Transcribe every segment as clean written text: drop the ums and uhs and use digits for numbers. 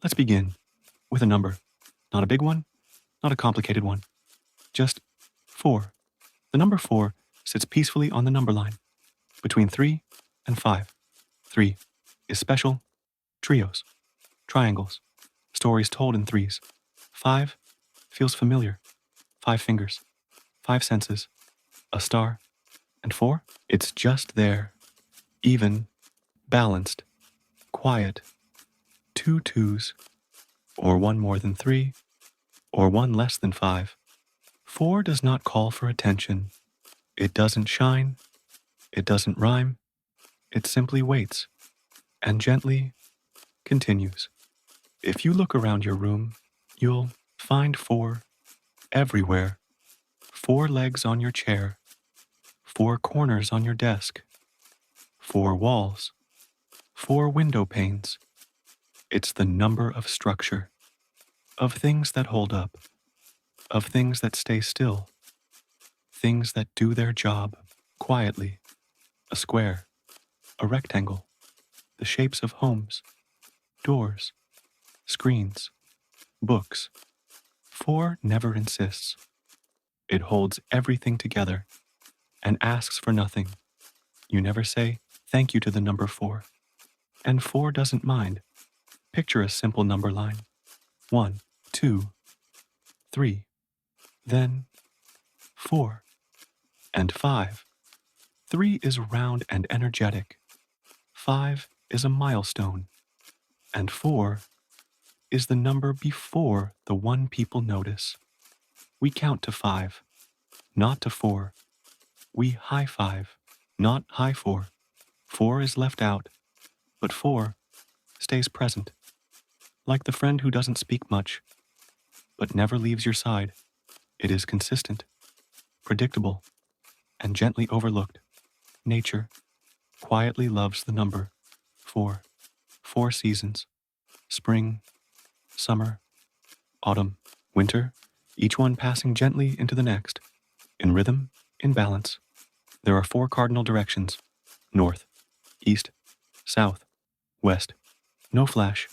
Let's begin with a number. Not a big one, not a complicated one. Just 4. The number 4 sits peacefully on the number line between 3 and 5. 3 is special, trios, triangles, stories told in threes. 5 feels familiar, 5 fingers, 5 senses, a star. And 4, it's just there, even, balanced, quiet, 2 twos, or 1 more than 3, or 1 less than 5. 4 does not call for attention. It doesn't shine. It doesn't rhyme. It simply waits and gently continues. If you look around your room, you'll find 4 everywhere. 4 legs on your chair, 4 corners on your desk, 4 walls, 4 window panes. It's the number of structure, of things that hold up, of things that stay still, things that do their job quietly. A square, a rectangle, the shapes of homes, doors, screens, books. 4 never insists. It holds everything together and asks for nothing. You never say thank you to the number 4. And 4 doesn't mind. Picture a simple number line. 1, 2, 3, then 4, and 5. 3 is round and energetic. 5 is a milestone. And 4 is the number before the one people notice. We count to 5, not to 4. We high 5, not high 4. 4 is left out, but 4 stays present. Like the friend who doesn't speak much, but never leaves your side. It is consistent, predictable, and gently overlooked. Nature quietly loves the number 4. 4 seasons: spring, summer, autumn, winter, each one passing gently into the next, in rhythm, in balance. There are 4 cardinal directions: north, east, south, west. No flash,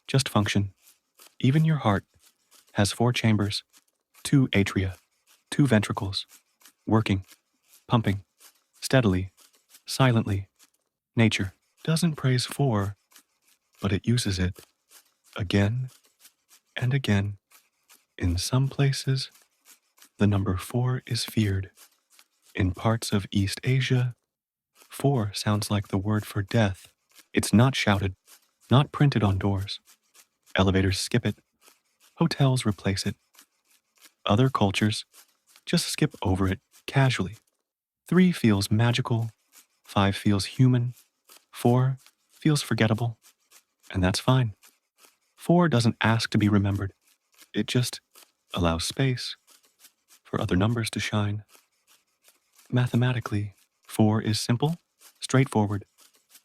just function. Even your heart has 4 chambers, 2 atria, 2 ventricles, working, pumping, steadily, silently. Nature doesn't praise 4, but it uses it again and again. In some places, the number 4 is feared. In parts of East Asia, 4 sounds like the word for death. It's not shouted, not printed on doors. Elevators skip it. Hotels replace it. Other cultures just skip over it casually. 3 feels magical. 5 feels human. 4 feels forgettable. And that's fine. 4 doesn't ask to be remembered. It just allows space for other numbers to shine. Mathematically, 4 is simple, straightforward.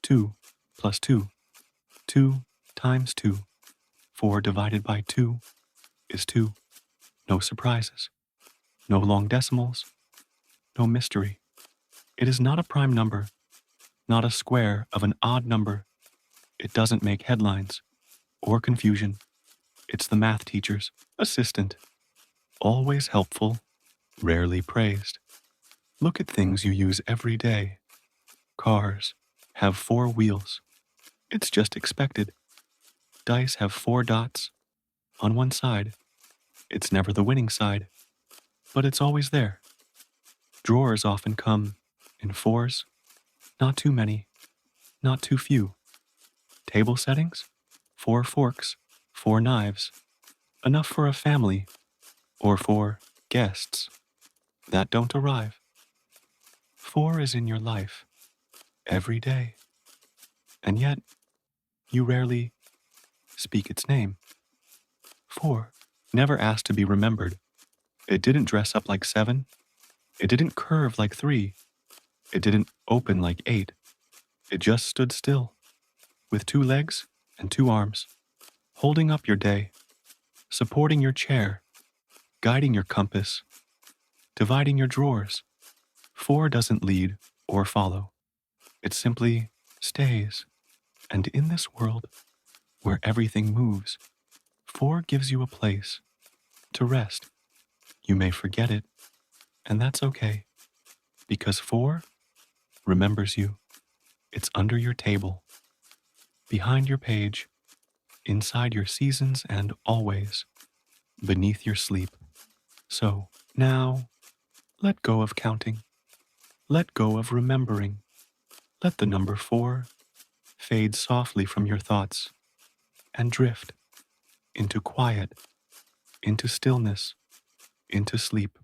2 plus 2. 2 times 2. 4 divided by 2 is 2. No surprises. No long decimals. No mystery. It is not a prime number, not a square of an odd number. It doesn't make headlines or confusion. It's the math teacher's assistant. Always helpful, rarely praised. Look at things you use every day. Cars have 4 wheels. It's just expected. Dice have 4 dots on one side. It's never the winning side, but it's always there. Drawers often come in 4s, not too many, not too few. Table settings, 4 forks, 4 knives, enough for a family or for guests that don't arrive. 4 is in your life every day, and yet you rarely speak its name. 4 never asked to be remembered. It didn't dress up like 7. It didn't curve like 3. It didn't open like 8. It just stood still, with 2 legs and 2 arms, holding up your day, supporting your chair, guiding your compass, dividing your drawers. 4 doesn't lead or follow. It simply stays. And in this world, where everything moves. 4 gives you a place to rest. You may forget it, and that's okay, because 4 remembers you. It's under your table, behind your page, inside your seasons, and always beneath your sleep. So now, let go of counting. Let go of remembering. Let the number 4 fade softly from your thoughts and drift into quiet, into stillness, into sleep.